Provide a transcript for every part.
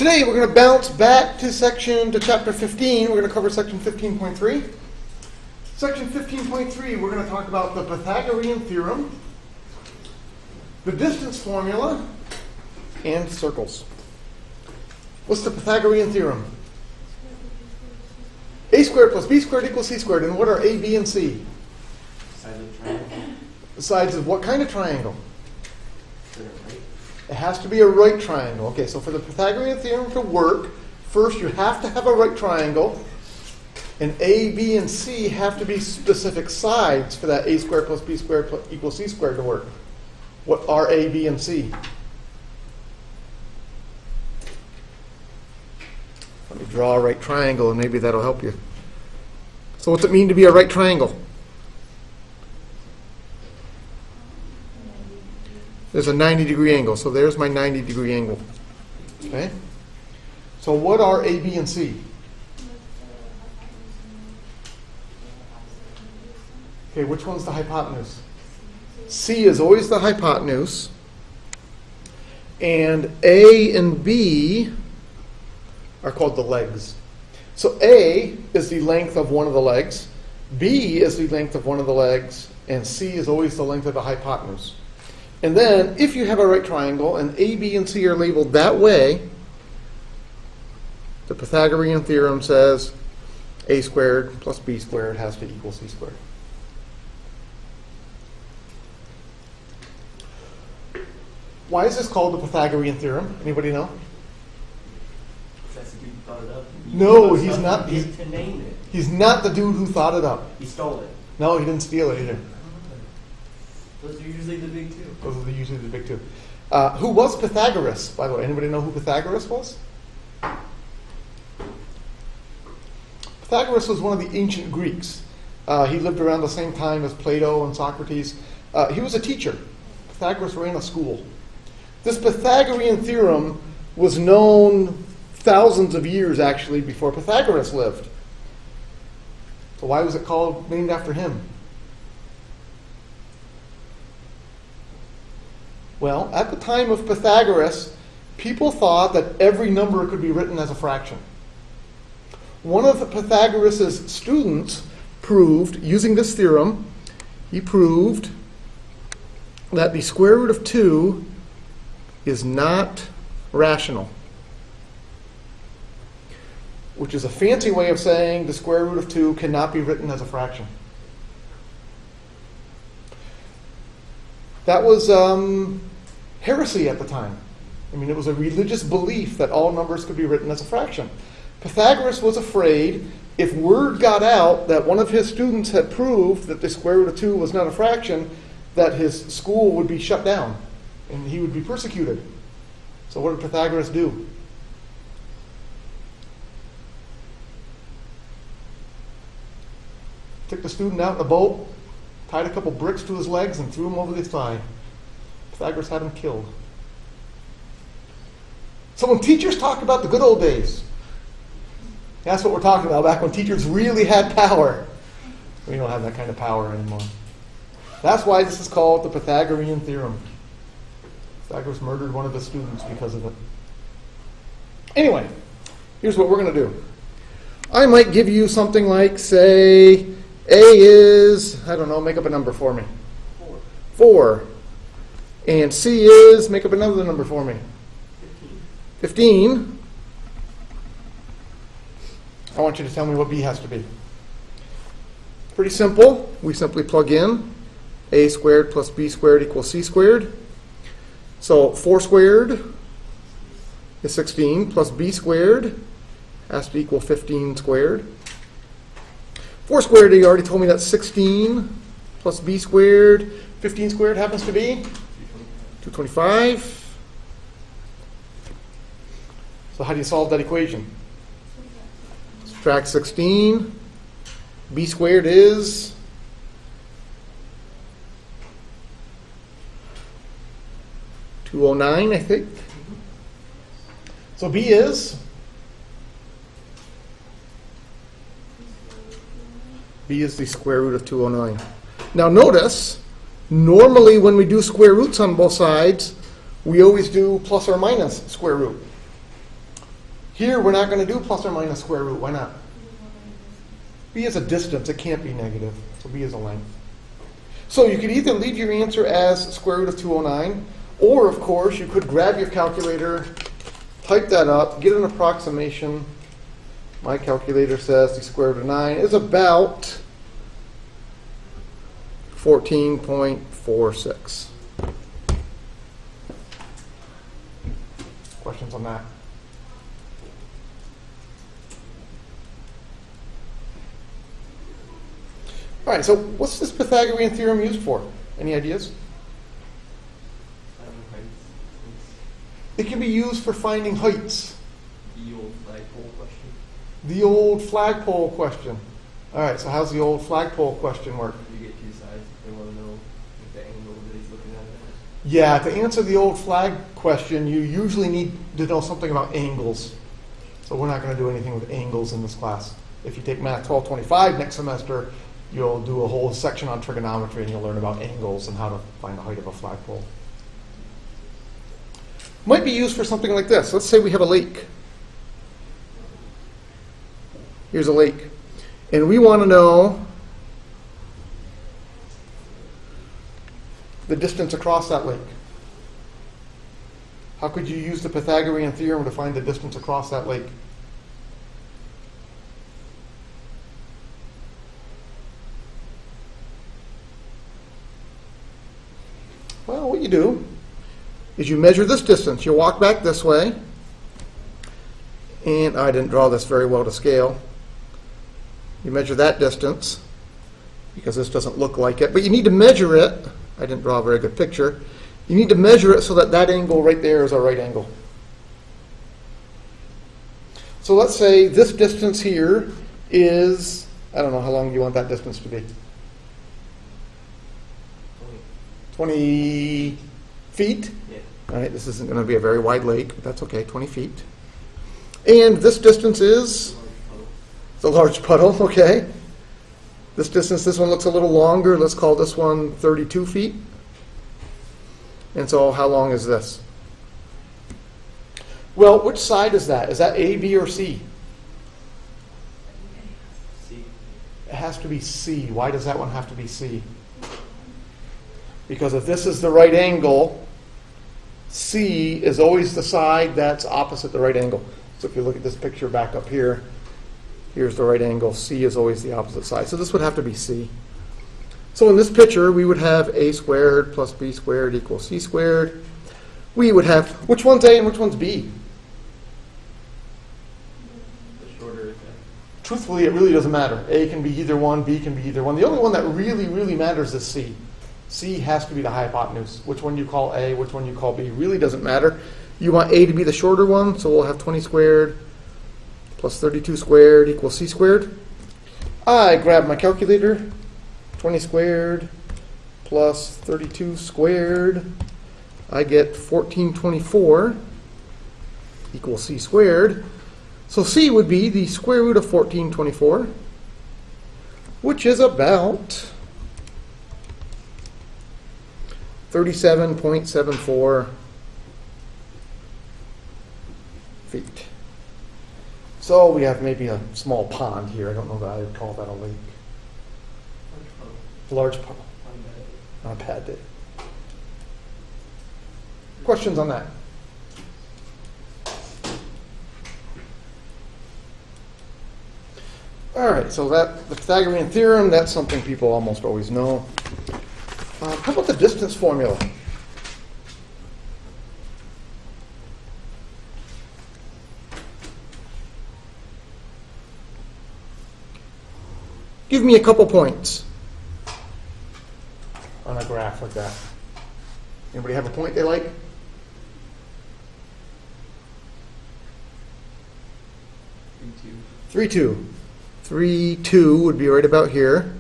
Today we're going to bounce back to chapter 15. We're going to cover section 15.3. Section 15.3, we're going to talk about the Pythagorean theorem, the distance formula, and circles. What's the Pythagorean theorem? A squared plus b squared equals c squared. And what are a, b, and c? Sides of a triangle. The sides of what kind of triangle? It has to be a right triangle. Okay, so for the Pythagorean theorem to work, first you have to have a right triangle, and a, b, and c have to be specific sides for that a squared plus b squared equals c squared to work. What are a, b, and c? Let me draw a right triangle, and maybe that'll help you. So what's it mean to be a right triangle? There's a 90-degree angle, so there's my 90-degree angle. Okay? So what are A, B, and C? Okay, which one's the hypotenuse? C is always the hypotenuse. And A and B are called the legs. So A is the length of one of the legs, B is the length of one of the legs, and C is always the length of the hypotenuse. And then, if you have a right triangle and A, B, and C are labeled that way, the Pythagorean theorem says a squared plus b squared has to equal c squared. Why is this called the Pythagorean theorem? Anybody know? That's the dude who thought it up. No, he's not. To name it. He's not the dude who thought it up. He stole it. No, he didn't steal it either. Those are usually the big two. Those are usually the big two. Who was Pythagoras, by the way? Anybody know who Pythagoras was? Pythagoras was one of the ancient Greeks. He lived around the same time as Plato and Socrates. He was a teacher. Pythagoras ran a school. This Pythagorean theorem was known thousands of years, actually, before Pythagoras lived. So why was it named after him? Well, at the time of Pythagoras, people thought that every number could be written as a fraction. One of Pythagoras' students proved, using this theorem, he proved that the square root of 2 is not rational, which is a fancy way of saying the square root of 2 cannot be written as a fraction. That was heresy at the time. I mean, it was a religious belief that all numbers could be written as a fraction. Pythagoras was afraid if word got out that one of his students had proved that the square root of 2 was not a fraction, that his school would be shut down and he would be persecuted. So what did Pythagoras do? Took the student out in a boat, tied a couple bricks to his legs, and threw him over the side. Pythagoras had him killed. So when teachers talk about the good old days, that's what we're talking about, back when teachers really had power. We don't have that kind of power anymore. That's why this is called the Pythagorean theorem. Pythagoras murdered one of his students because of it. Anyway, here's what we're going to do. I might give you something like, say, A is, I don't know, make up a number for me. 4. And C is, make up another number for me. 15. I want you to tell me what B has to be. Pretty simple. We simply plug in a squared plus b squared equals c squared. So 4 squared is 16 plus b squared has to equal 15 squared. 4 squared, you already told me that's 16 plus b squared. 15 squared happens to be 225. So how do you solve that equation? Subtract 16. B squared is 209, I think. So B is the square root of 209. Now notice, normally when we do square roots on both sides, we always do plus or minus square root. Here, we're not going to do plus or minus square root. Why not? B is a distance. It can't be negative. So B is a length. So you could either leave your answer as square root of 209, or, of course, you could grab your calculator, type that up, get an approximation. My calculator says the square root of 9 is about 14.46. Questions on that? All right, so what's this Pythagorean theorem used for? Any ideas? Finding heights. It can be used for finding heights. The old flagpole question. The old flagpole question. All right, so how's the old flagpole question work? You get two sides. They want to know if the angle that he's looking at it. Yeah, to answer the old flag question, you usually need to know something about angles. So we're not going to do anything with angles in this class. If you take Math 1215 next semester, you'll do a whole section on trigonometry and you'll learn about angles and how to find the height of a flagpole. Might be used for something like this. Let's say we have a lake. Here's a lake. And we want to know the distance across that lake. How could you use the Pythagorean theorem to find the distance across that lake? Well, what you do is you measure this distance. You walk back this way, and I didn't draw this very well to scale. You measure that distance, because this doesn't look like it, but you need to measure it. I didn't draw a very good picture. You need to measure it so that that angle right there is a right angle. So let's say this distance here is, I don't know, how long do you want that distance to be? 20 feet? Yeah. All right, this isn't going to be a very wide lake, but that's okay, 20 feet. And this distance is the large puddle, okay. This distance, this one looks a little longer. Let's call this one 32 feet. And so how long is this? Well, which side is that? Is that A, B, or C? C. It has to be C. Why does that one have to be C? Because if this is the right angle, C is always the side that's opposite the right angle. So if you look at this picture back up here, here's the right angle. C is always the opposite side. So this would have to be C. So in this picture, we would have A squared plus B squared equals C squared. We would have, which one's A and which one's B? The shorter is Truthfully, it really doesn't matter. A can be either one, B can be either one. The only one that really, really matters is C. C has to be the hypotenuse. Which one you call A, which one you call B, really doesn't matter. You want A to be the shorter one, so we'll have 20 squared plus 32 squared equals C squared. I grab my calculator. 20 squared plus 32 squared. I get 1424 equals C squared. So C would be the square root of 1424, which is about 37.74 feet. So we have maybe a small pond here. I don't know that I would call that a lake. Large puddle. Not a bad day. Questions on that? All right, so that the Pythagorean theorem, that's something people almost always know. How about the distance formula? Give me a couple points on a graph like that. Anybody have a point they like? 3, 2. 3, 2. 3, 2 would be right about here.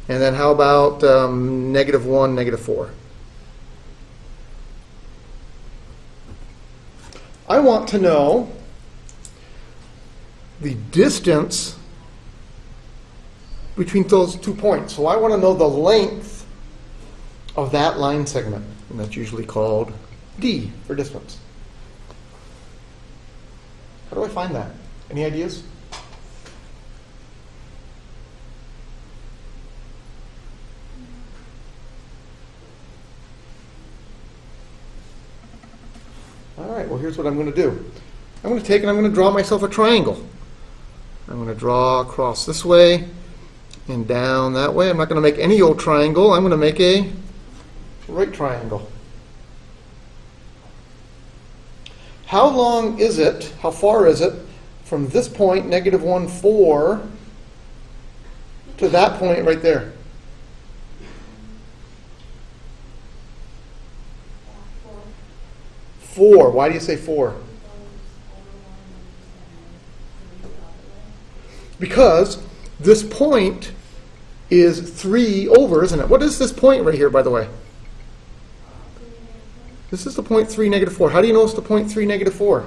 And then how about -1, -4? I want to know the distance between those 2 points. So I want to know the length of that line segment. And that's usually called D for distance. How do I find that? Any ideas? All right, well, here's what I'm going to do. I'm going to take and I'm going to draw myself a triangle. I'm going to draw across this way and down that way. I'm not going to make any old triangle. I'm going to make a right triangle. How long is it, how far is it from this point, negative 1, 4, to that point right there? 4. Why do you say 4? Because this point is 3 over, isn't it? What is this point right here, by the way? This is the point 3, negative 4. How do you know it's the point 3, negative 4?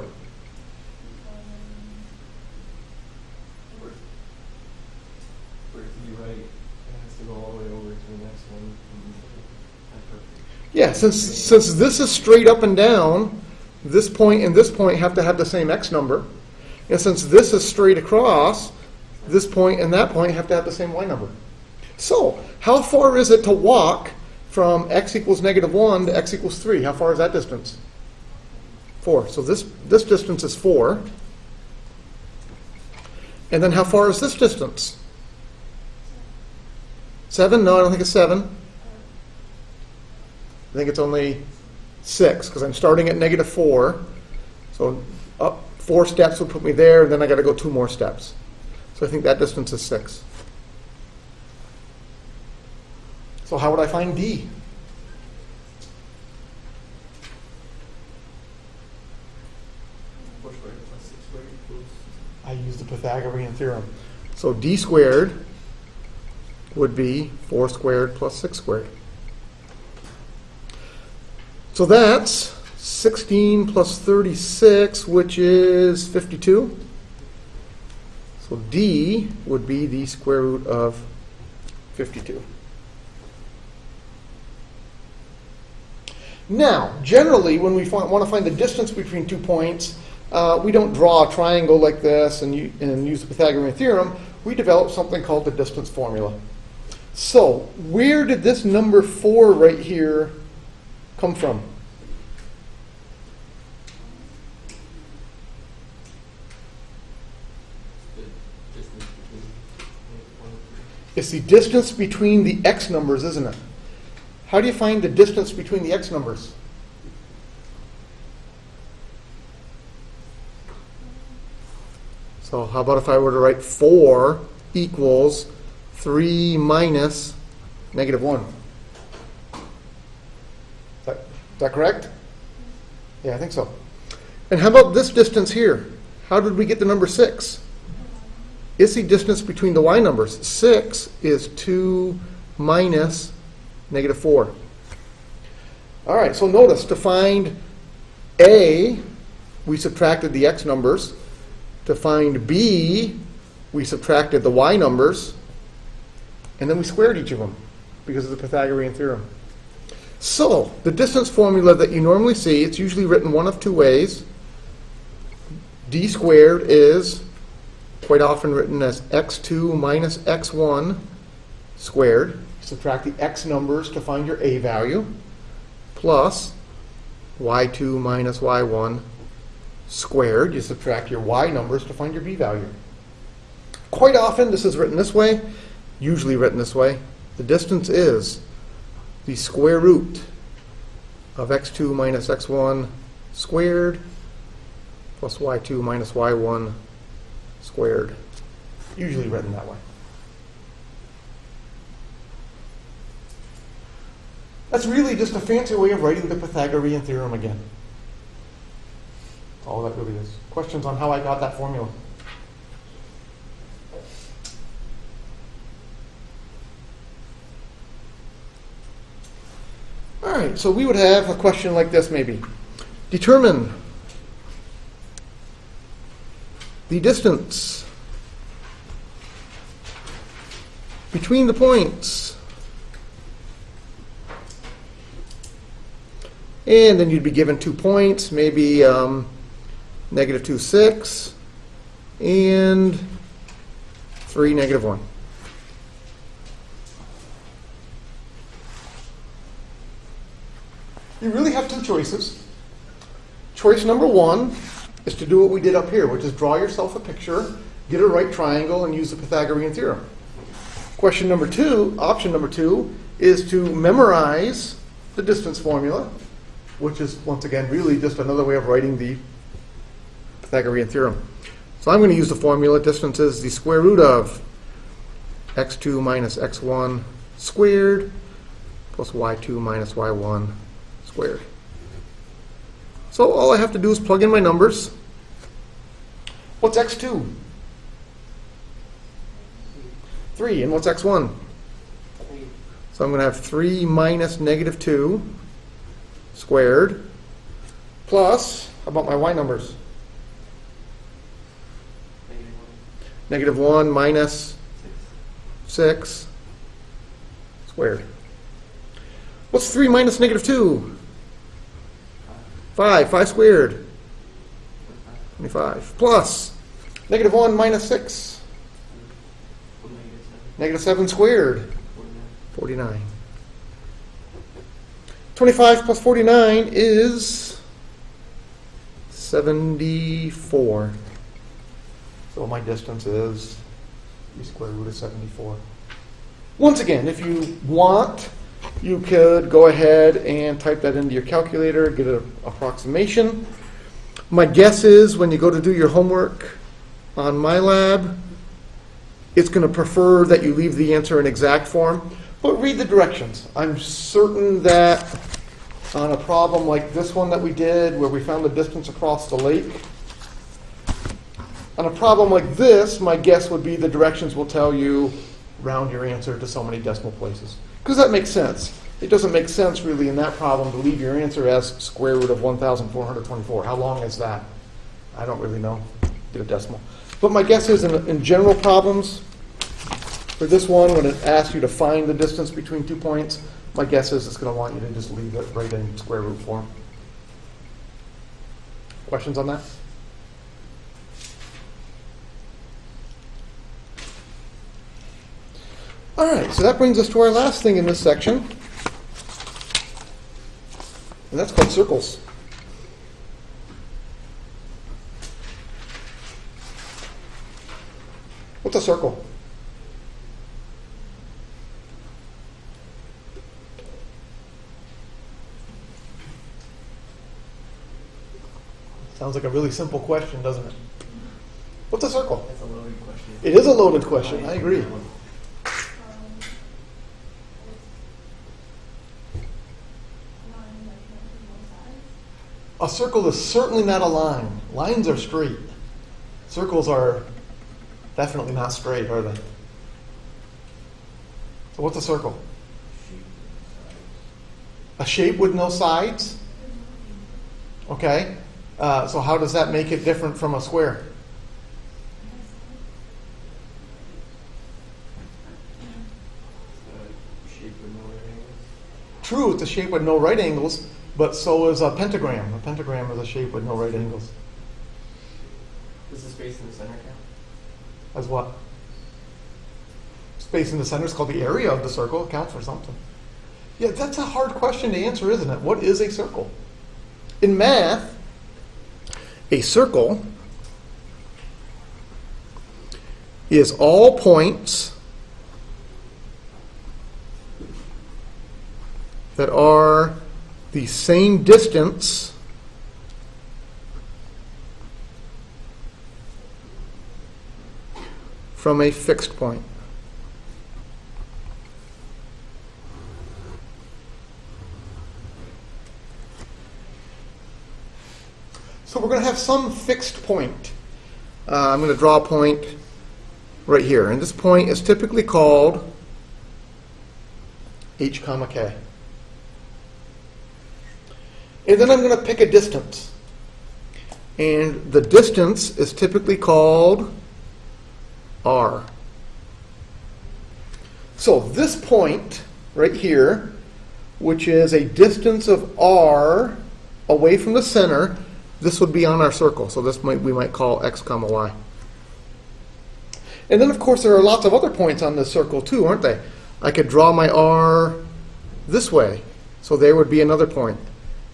Yeah, since this is straight up and down, this point and this point have to have the same x number. And since this is straight across, this point and that point have to have the same y number. So, how far is it to walk from x equals negative 1 to x equals 3? How far is that distance? 4. So this distance is 4. And then how far is this distance? 7? No, I don't think it's 7. I think it's only 6, because I'm starting at negative 4. So up 4 steps will put me there, and then I got to go 2 more steps. So I think that distance is 6. So how would I find D? I use the Pythagorean theorem. So D squared would be 4 squared plus 6 squared. So that's 16 plus 36, which is 52. So D would be the square root of 52. Now, generally, when we want to find the distance between 2 points, we don't draw a triangle like this and use the Pythagorean theorem. We develop something called the distance formula. So, where did this number 4 right here come from? It's the distance between the x numbers, isn't it? How do you find the distance between the x numbers? So how about if I were to write 4 equals 3 minus negative 1? Is that correct? Yeah, I think so. And how about this distance here? How did we get the number 6? It's the distance between the y numbers. 6 is 2 minus negative 4. All right, so notice, to find A, we subtracted the x numbers. To find B, we subtracted the y numbers. And then we squared each of them because of the Pythagorean theorem. So, the distance formula that you normally see, it's usually written one of 2 ways. D squared is quite often written as x2 minus x1 squared. Subtract the x numbers to find your A value, plus y2 minus y1 squared. You subtract your y numbers to find your B value. Quite often this is written this way, usually written this way. The distance is the square root of x2 minus x1 squared plus y2 minus y1 squared. Usually written that way. That's really just a fancy way of writing the Pythagorean theorem again. That's all that really is. Questions on how I got that formula? All right, so we would have a question like this maybe. Determine the distance between the points. And then you'd be given 2 points. Maybe negative 2, 6, and 3, negative 1. You really have two choices. Choice number one is to do what we did up here, which is draw yourself a picture, get a right triangle, and use the Pythagorean theorem. Option number two, is to memorize the distance formula, which is, once again, really just another way of writing the Pythagorean theorem. So I'm going to use the formula. Distance is the square root of x2 minus x1 squared plus y2 minus y1 squared. So all I have to do is plug in my numbers. What's x2? 3. And what's x1? So I'm going to have 3 minus negative 2 squared plus, how about my y numbers? Negative 1 minus 6 squared. What's 3 minus negative 2? 5. 5 squared. 25. Plus negative 1 minus 6. Negative 7 squared. 49. 25 plus 49 is 74. So my distance is the square root of 74. Once again, if you want, you could go ahead and type that into your calculator, get an approximation. My guess is when you go to do your homework on MyLab, it's going to prefer that you leave the answer in exact form, but read the directions. I'm certain that on a problem like this one that we did, where we found the distance across the lake, on a problem like this, my guess would be the directions will tell you round your answer to so many decimal places. Because that makes sense. It doesn't make sense really in that problem to leave your answer as square root of 1,424. How long is that? I don't really know. Get a decimal. But my guess is in general problems, for this one, when it asks you to find the distance between 2 points, my guess is it's going to want you to just leave it right in square root form. Questions on that? All right, so that brings us to our last thing in this section, and that's called circles. What's a circle? Sounds like a really simple question, doesn't it? What's a circle? That's a loaded question. It is a loaded question, I agree. A circle is certainly not a line. Lines are straight. Circles are definitely not straight, are they? So what's a circle? A shape with no sides? Okay. So how does that make it different from a square? Shape with no right angles. True, it's a shape with no right angles, but so is a pentagram. A pentagram is a shape with no right angles. Does the space in the center count? As what? Space in the center is called the area of the circle. It counts for something. Yeah, that's a hard question to answer, isn't it? What is a circle? In math, a circle is all points that are the same distance from a fixed point. So we're going to have some fixed point. I'm going to draw a point right here. And this point is typically called h comma k. And then I'm going to pick a distance. And the distance is typically called r. So this point right here, which is a distance of r away from the center, This would be on our circle, so this we might call x comma y. And then, of course, there are lots of other points on this circle too, aren't they? I could draw my r this way, so there would be another point.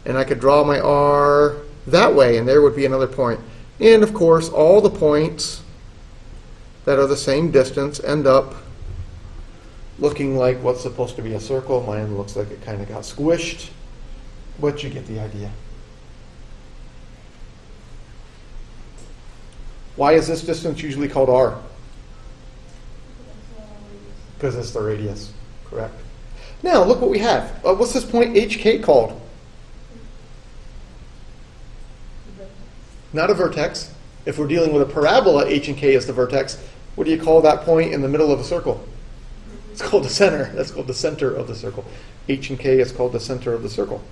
And I could draw my r that way, and there would be another point. And, of course, all the points that are the same distance end up looking like what's supposed to be a circle. Mine looks like it kind of got squished, but you get the idea. Why is this distance usually called r? Because it's the radius, correct. Now, look what we have. What's this point HK called? Not a vertex. If we're dealing with a parabola, h and k is the vertex. What do you call that point in the middle of a circle? It's called the center. That's called the center of the circle. H and k is called the center of the circle.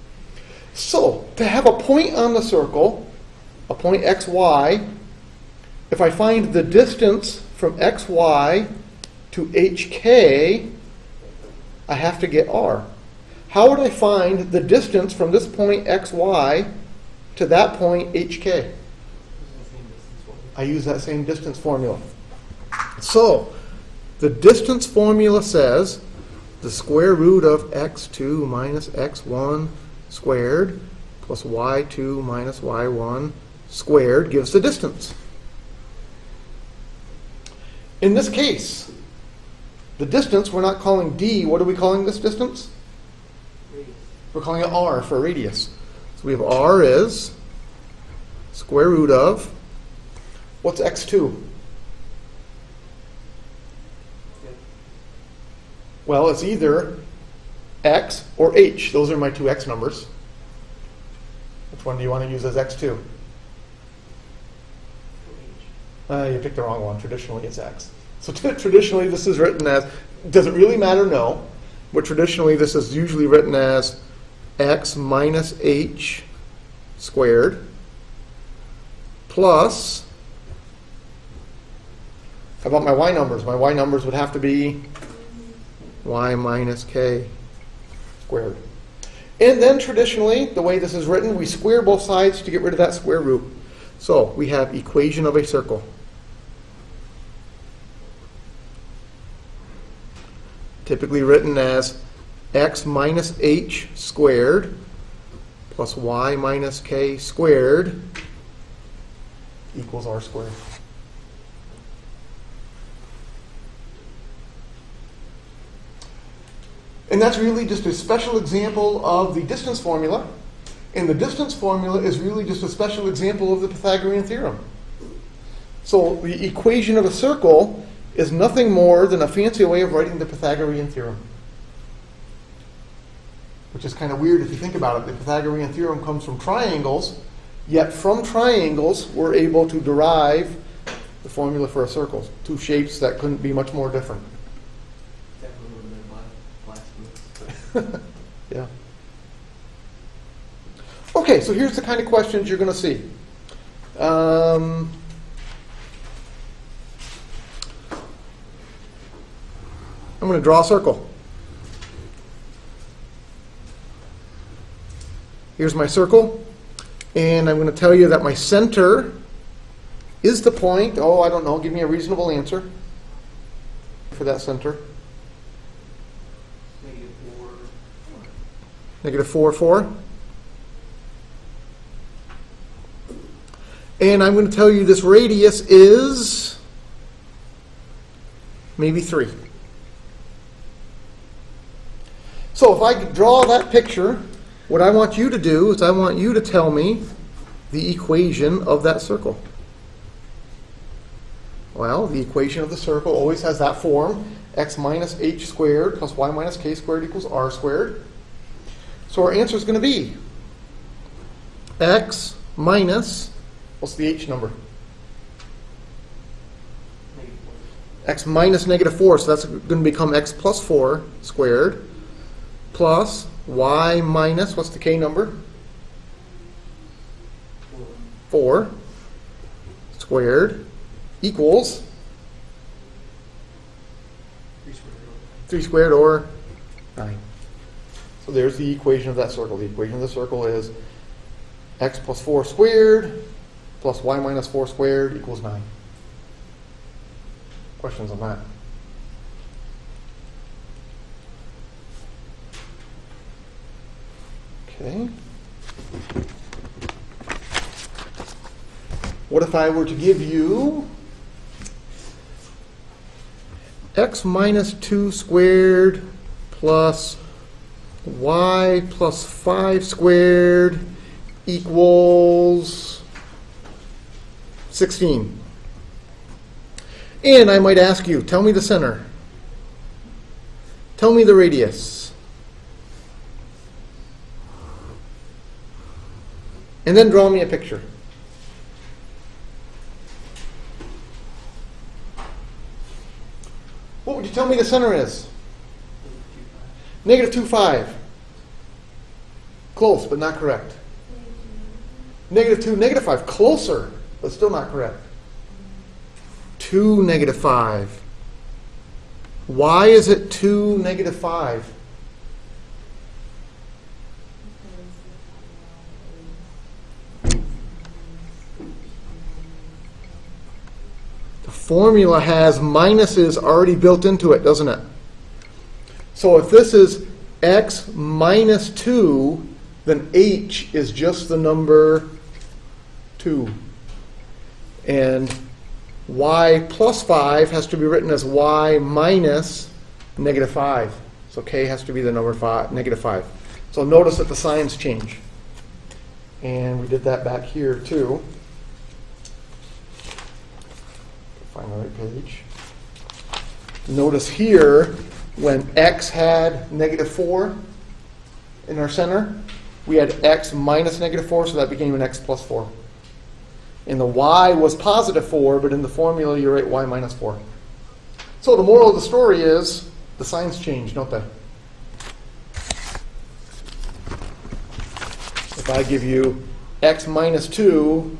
So, to have a point on the circle, a point xy, if I find the distance from xy to hk, I have to get r. How would I find the distance from this point xy to that point hk? I use that same distance formula. So, the distance formula says the square root of x2 minus x1 squared plus y2 minus y1 squared gives the distance. In this case, the distance we're not calling d. What are we calling this distance? Radius. We're calling it r for radius. So we have r is square root of, what's x2? Well, it's either x or h. Those are my two x numbers. Which one do you want to use as x2? You picked the wrong one. Traditionally, it's x. So traditionally, this is written as, does it really matter? No. But traditionally, this is usually written as x minus h squared plus, how about my y numbers? My y numbers would have to be y minus k squared. And then traditionally, the way this is written, we square both sides to get rid of that square root. So we have equation of a circle. Typically written as x minus h squared plus y minus k squared equals r squared. And that's really just a special example of the distance formula. And the distance formula is really just a special example of the Pythagorean theorem. So the equation of a circle is nothing more than a fancy way of writing the Pythagorean theorem. Which is kind of weird if you think about it. The Pythagorean theorem comes from triangles, yet from triangles we're able to derive the formula for a circle. Two shapes that couldn't be much more different. Yeah. Okay, so here's the kind of questions you're going to see. I'm going to draw a circle. Here's my circle, and I'm going to tell you that my center is the point. Oh, I don't know. Give me a reasonable answer for that center. Negative 4, 4. And I'm going to tell you this radius is maybe 3. So if I draw that picture, what I want you to do is I want you to tell me the equation of that circle. Well, the equation of the circle always has that form, x minus h squared plus y minus k squared equals r squared. So our answer is going to be x minus, what's the h number? X minus negative 4, so that's going to become x plus 4 squared, plus y minus, what's the k number? 4 squared equals 3 squared or 9. So there's the equation of that circle. The equation of the circle is x plus 4 squared plus y minus 4 squared equals 9. Questions on that? Okay. What if I were to give you x minus 2 squared plus y plus 5 squared equals 16. And I might ask you, tell me the center. Tell me the radius. And then draw me a picture. What would you tell me the center is? Negative 2, 5. Close, but not correct. Negative 2, negative 5. Closer, but still not correct. 2, negative 5. Why is it 2, negative 5? The formula has minuses already built into it, doesn't it? So if this is x minus 2, then h is just the number 2. And y plus 5 has to be written as y minus negative 5. So k has to be the number 5, negative 5. So notice that the signs change. And we did that back here too. Find the right page. Notice here, when x had negative 4 in our center, we had x minus negative 4, so that became an x plus 4. And the y was positive 4, but in the formula you write y minus 4. So the moral of the story is the signs change, don't they? If I give you x minus 2,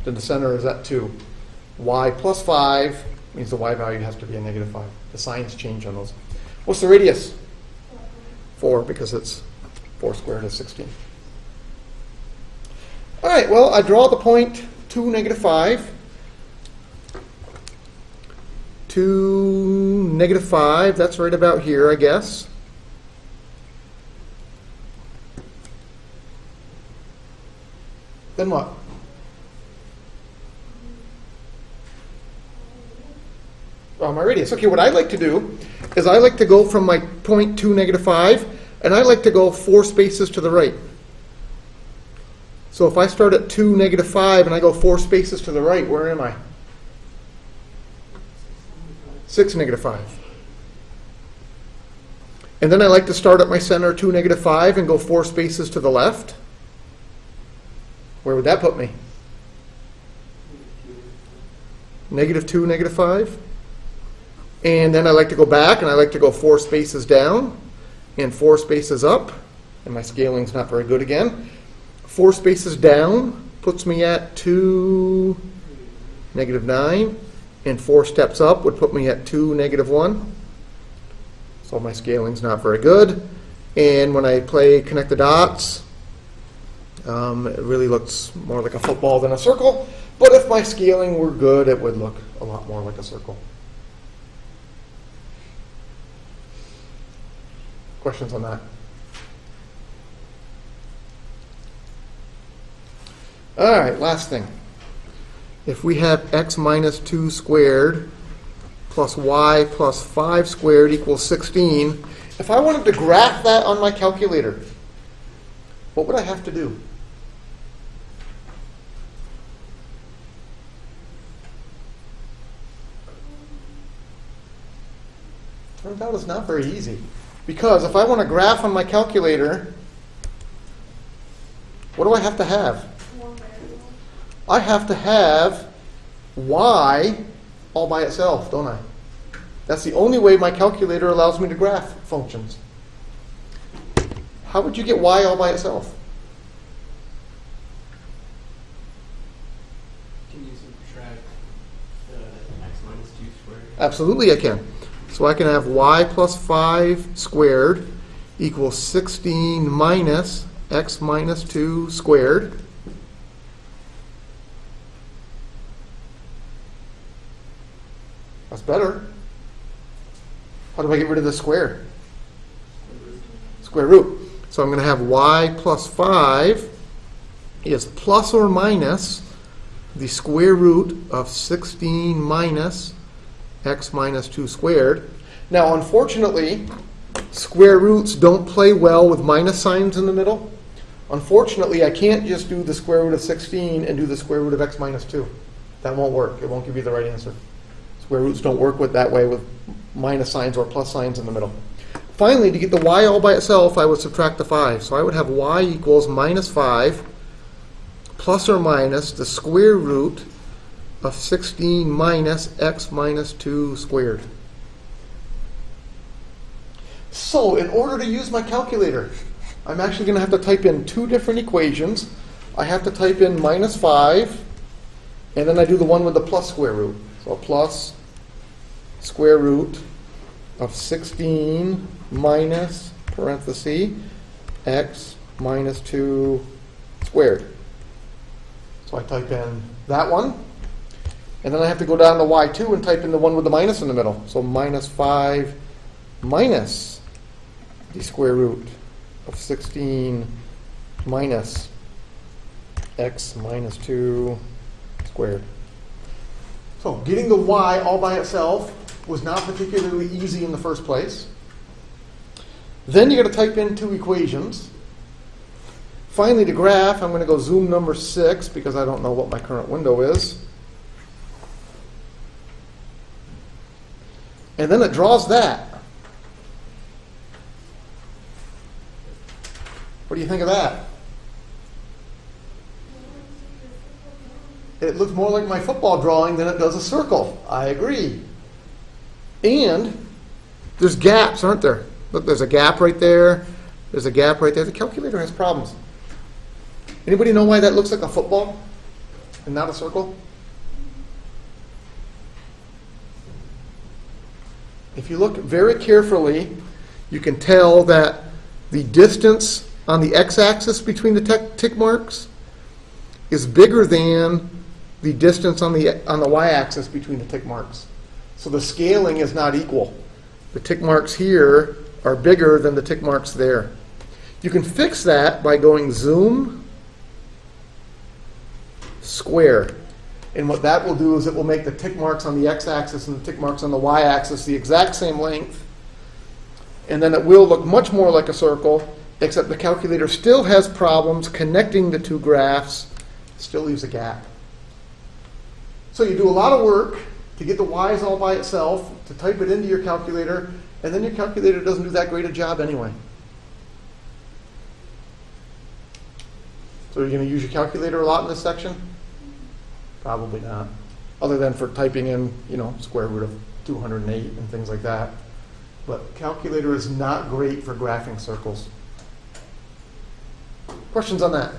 then the center is at 2. Y plus 5 means the y value has to be a negative 5. The signs change on those. What's the radius? 4, because it's 4 squared is 16. All right, well, I draw the point 2, negative 5. 2, negative 5, that's right about here, I guess. Then what? My radius. Okay, what I like to do is I like to go from my point 2, negative 5, and I like to go 4 spaces to the right. So if I start at 2, negative 5, and I go 4 spaces to the right, where am I? 6, negative 5. And then I like to start at my center, 2, negative 5, and go 4 spaces to the left. Where would that put me? Negative 2, negative 5. And then I like to go back, and I like to go 4 spaces down and 4 spaces up. And my scaling's not very good again. 4 spaces down puts me at 2, negative 9. And 4 steps up would put me at 2, negative 1. So my scaling's not very good. And when I play connect the dots, it really looks more like a football than a circle. But if my scaling were good, it would look a lot more like a circle. Questions on that? All right, last thing. If we have x minus 2 squared plus y plus 5 squared equals 16, if I wanted to graph that on my calculator, what would I have to do? Turns out it's not very easy. Because if I want to graph on my calculator, what do I have to have? I have to have y all by itself, don't I? That's the only way my calculator allows me to graph functions. How would you get y all by itself? Can you subtract the x minus 2 squared? Absolutely I can. So I can have y plus 5 squared equals 16 minus x minus 2 squared. That's better. How do I get rid of the square? Square root. So I'm going to have y plus 5 is plus or minus the square root of 16 minus x minus 2 squared. Now, unfortunately, square roots don't play well with minus signs in the middle. Unfortunately, I can't just do the square root of 16 and do the square root of x minus 2. That won't work. It won't give you the right answer. Square roots don't work that way with minus signs or plus signs in the middle. Finally, to get the y all by itself, I would subtract the 5. So I would have y equals minus 5 plus or minus the square root of 16 minus x minus 2 squared. So in order to use my calculator, I'm actually going to have to type in two different equations. I have to type in minus 5, and then I do the one with the plus square root. So plus square root of 16 minus, parenthesis, x minus 2 squared. So I type in that one, and then I have to go down to y2 and type in the one with the minus in the middle. So minus 5 minus the square root of 16 minus x minus 2 squared. So getting the y all by itself was not particularly easy in the first place. Then you got to type in two equations. Finally, to graph, I'm going to go zoom number 6 because I don't know what my current window is. And then it draws that. What do you think of that? It looks more like my football drawing than it does a circle. I agree. And there's gaps, aren't there? Look, there's a gap right there. There's a gap right there. The calculator has problems. Anybody know why that looks like a football and not a circle? If you look very carefully, you can tell that the distance on the x-axis between the tick marks is bigger than the distance on the y-axis between the tick marks. So the scaling is not equal. The tick marks here are bigger than the tick marks there. You can fix that by going zoom square. And what that will do is it will make the tick marks on the x-axis and the tick marks on the y-axis the exact same length. And then it will look much more like a circle, except the calculator still has problems connecting the two graphs, still leaves a gap. So you do a lot of work to get the y's all by itself, to type it into your calculator, and then your calculator doesn't do that great a job anyway. So are you going to use your calculator a lot in this section? Probably not. Other than for typing in, square root of 208 and things like that. But calculator is not great for graphing circles. Questions on that?